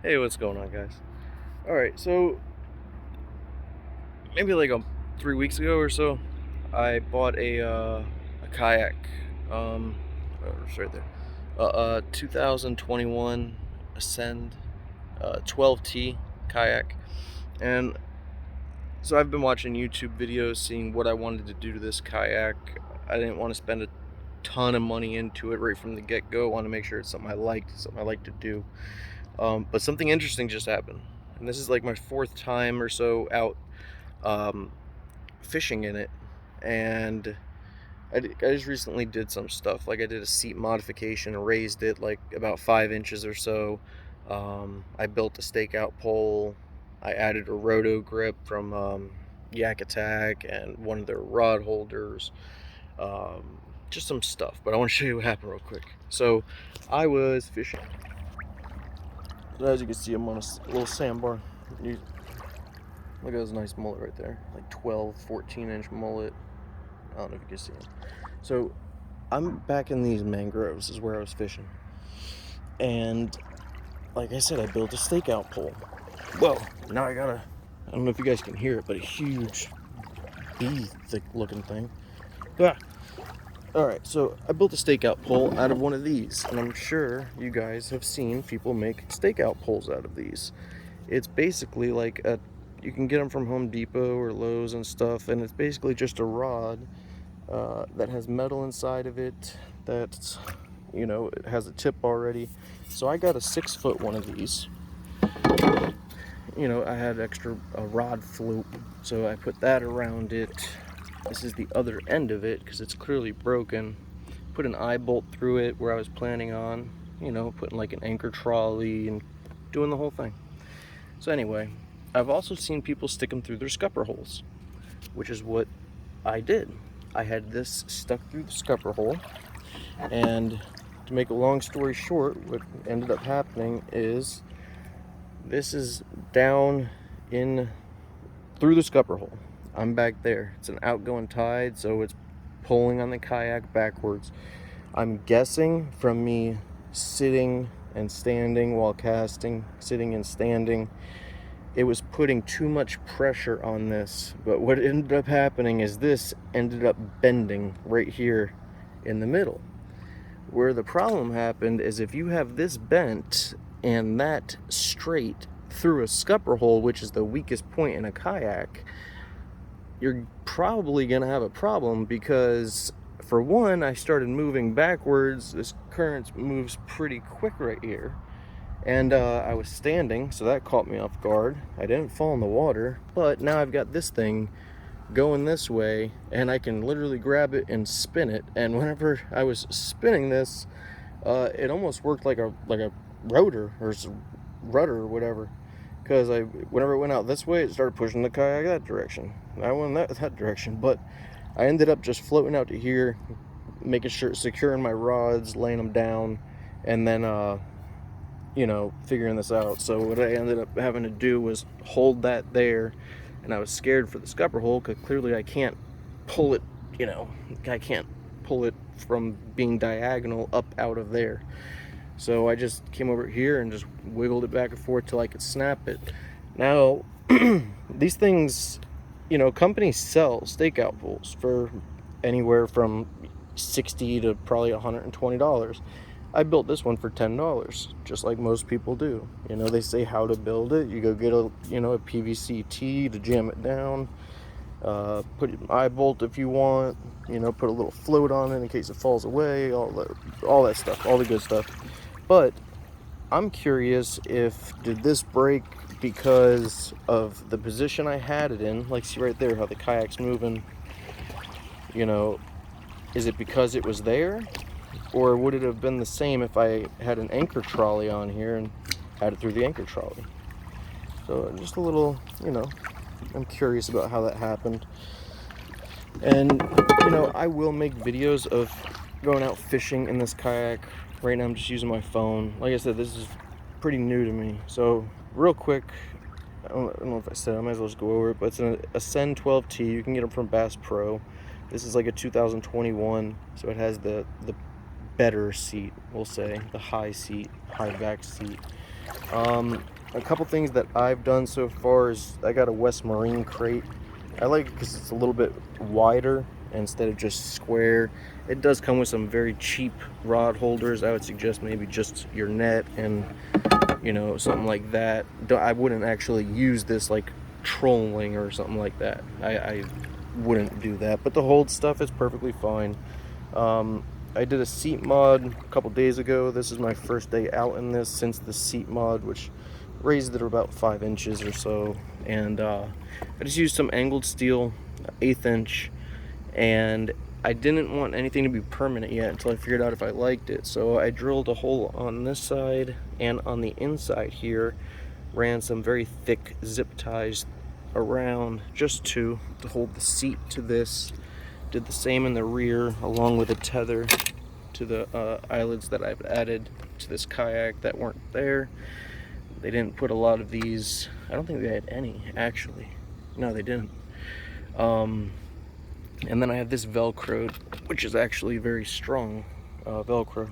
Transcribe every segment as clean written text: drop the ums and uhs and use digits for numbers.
Hey, what's going on, guys? All right, so maybe like 3 weeks ago or so, I bought a kayak. It's right there. 2021 Ascend 12T kayak, and so I've been watching YouTube videos, seeing what I wanted to do to this kayak. I didn't want to spend a ton of money into it right from the get-go. I want to make sure it's something I liked, something I like to do. But something interesting just happened, and this is like my fourth time or so out um, fishing in it, and I just recently did some stuff. Like I did a seat modification and raised it like about 5 inches or so. I built a stakeout pole. I added a roto grip from Yakgear and one of their rod holders. Just some stuff, but I want to show you what happened real quick. So I was fishing. So as you can see, I'm on a little sandbar. Look at this nice mullet right there, like 12, 14-inch mullet. I don't know if you can see him. So I'm back in these mangroves is where I was fishing. And like I said, I built a stakeout pole. Well, now I don't know if you guys can hear it, but a huge bee thick looking thing. Ah. All right, so I built a stakeout pole out of one of these, and I'm sure you guys have seen people make stakeout poles out of these. It's basically like you can get them from Home Depot or Lowe's and stuff, and it's basically just a rod that has metal inside of it that, it has a tip already. So I got a 6-foot one of these. I had a rod float, so I put that around it. This is the other end of it because it's clearly broken. Put an eye bolt through it where I was planning on, putting like an anchor trolley and doing the whole thing. So anyway, I've also seen people stick them through their scupper holes, which is what I did. I had this stuck through the scupper hole, and to make a long story short, what ended up happening is this is down in through the scupper hole. I'm back there. It's an outgoing tide, so it's pulling on the kayak backwards. I'm guessing from me sitting and standing while casting, sitting and standing, it was putting too much pressure on this. But what ended up happening is this ended up bending right here in the middle. Where the problem happened is if you have this bent and that straight through a scupper hole, which is the weakest point in a kayak, you're probably gonna have a problem because, for one, I started moving backwards. This current moves pretty quick right here. And I was standing, so that caught me off guard. I didn't fall in the water, but now I've got this thing going this way, and I can literally grab it and spin it. And whenever I was spinning this, it almost worked like a rotor or rudder or whatever. Because whenever it went out this way, it started pushing the kayak that direction. I went that direction, but I ended up just floating out to here, making sure securing my rods, laying them down, and then figuring this out. So what I ended up having to do was hold that there, and I was scared for the scupper hole because clearly I can't pull it, I can't pull it from being diagonal up out of there. So I just came over here and just wiggled it back and forth till I could snap it. Now, these things, companies sell stakeout poles for anywhere from $60 to probably $120. I built this one for $10, just like most people do. They say how to build it. You go get a PVC tee to jam it down. Put an eye bolt if you want. Put a little float on it in case it falls away. All that stuff, all the good stuff. But I'm curious did this break because of the position I had it in? Like, see right there how the kayak's moving. Is it because it was there? Or would it have been the same if I had an anchor trolley on here and had it through the anchor trolley? So just a little, I'm curious about how that happened. And, I will make videos of going out fishing in this kayak. Right now I'm just using my phone. Like I said, this is pretty new to me. So real quick, I don't know if I said, I might as well just go over it, but it's an Ascend 12T. You can get them from Bass Pro. This is like a 2021, so it has the better seat, we'll say, the high back seat. A couple things that I've done so far is I got a West Marine crate. I like it because it's a little bit wider instead of just square. It does come with some very cheap rod holders. I would suggest maybe just your net and, you know, something like that. I wouldn't actually use this like trolling or something like that. I wouldn't do that, but the hold stuff is perfectly fine. I did a seat mod a couple days ago. This is my first day out in this since the seat mod, which raised it about 5 inches or so. And I just used some angled steel, 1/8 inch, and I didn't want anything to be permanent yet until I figured out if I liked it. So I drilled a hole on this side, and on the inside here ran some very thick zip ties around, just to hold the seat to this. Did the same in the rear, along with a tether to the eyelids that I've added to this kayak that weren't there. They didn't put a lot of these. I don't think they had any, actually. No, they didn't. And then I have this Velcro, which is actually very strong Velcro.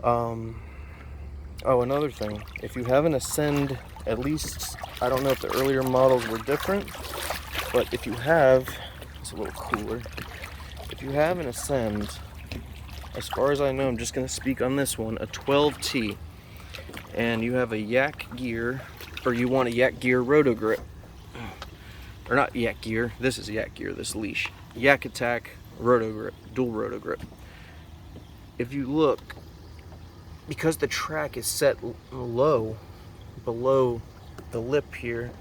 Oh, another thing. If you have an Ascend, at least, I don't know if the earlier models were different, but if you have, it's a little cooler. If you have an Ascend, as far as I know, I'm just going to speak on this one, a 12T, and you have a Yakgear, or you want a Yakgear roto grip, or not Yakgear, this is Yakgear, this leash, Yak Attack roto grip, dual roto grip. If you look, because the track is set low, below the lip here,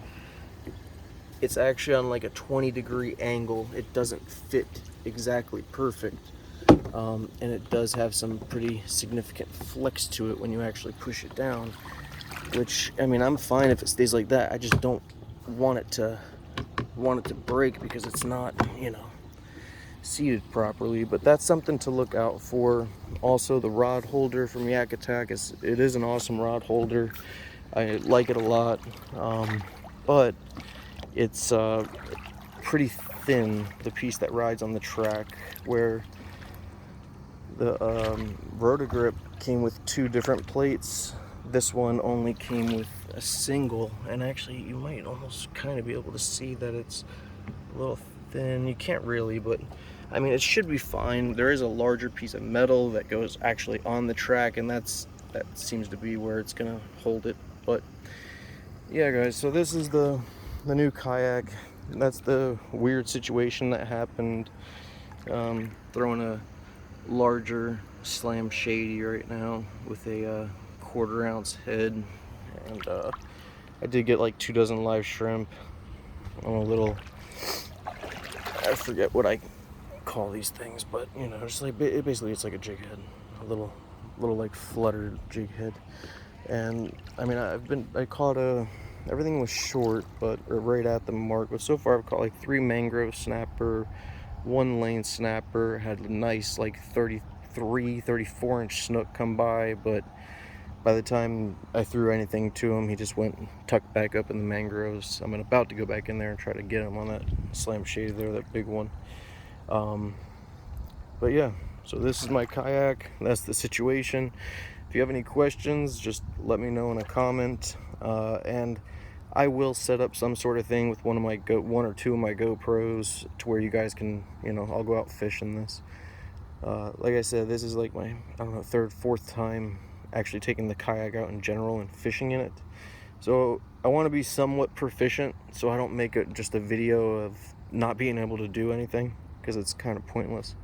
it's actually on like a 20-degree angle. It doesn't fit exactly perfect, and it does have some pretty significant flex to it when you actually push it down, which, I mean, I'm fine if it stays like that. I just don't want it to break because it's not, you know, seated properly. But that's something to look out for. Also, the rod holder from Yak Attack it is an awesome rod holder. I like it a lot, but it's pretty thin, the piece that rides on the track, where the roto grip came with 2 different plates. This one only came with a single, and actually you might almost kind of be able to see that it's a little thin. You can't really, but I mean, it should be fine. There is a larger piece of metal that goes actually on the track, and that seems to be where it's gonna hold it. But yeah, guys, so this is the new kayak. That's the weird situation that happened. Throwing a larger Slam Shady right now with a 1/4 ounce head, and I did get like 2 dozen live shrimp on a little, I forget what I call these things, but you know, just like basically it's like a jig head, a little like fluttered jig head. And I mean, I caught everything was short, but or right at the mark, but so far I've caught like 3 mangrove snapper, 1 lane snapper, had a nice like 34 inch snook come by, but by the time I threw anything to him, he just went and tucked back up in the mangroves. I'm about to go back in there and try to get him on that Slam Shady there, that big one. But yeah, so this is my kayak. That's the situation. If you have any questions, just let me know in a comment, and I will set up some sort of thing with one or two of my GoPros to where you guys can, you know, I'll go out fishing this. Like I said, this is like my, I don't know, 3rd, 4th time actually taking the kayak out in general and fishing in it. So I want to be somewhat proficient, so I don't make it just a video of not being able to do anything, because it's kind of pointless.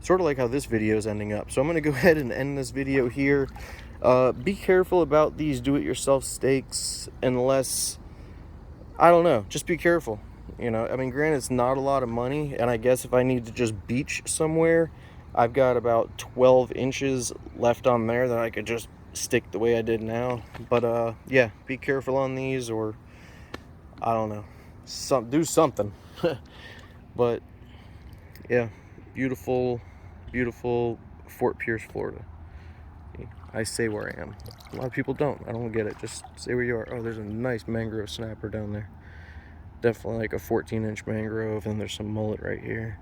Sort of like how this video is ending up. So I'm going to go ahead and end this video here. Be careful about these do-it-yourself stakes, unless, I don't know, just be careful. You know, I mean, granted, it's not a lot of money, and I guess if I need to just beach somewhere, I've got about 12 inches left on there that I could just stick the way I did now. But yeah, be careful on these, or I don't know, do something. But yeah, beautiful Fort Pierce, Florida. I say where I am. A lot of people don't. I don't get it. Just say where you are. Oh, there's a nice mangrove snapper down there. Definitely like a 14-inch mangrove, and there's some mullet right here.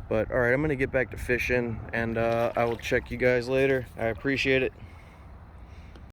But all right, I'm gonna get back to fishing, and I will check you guys later. I appreciate it.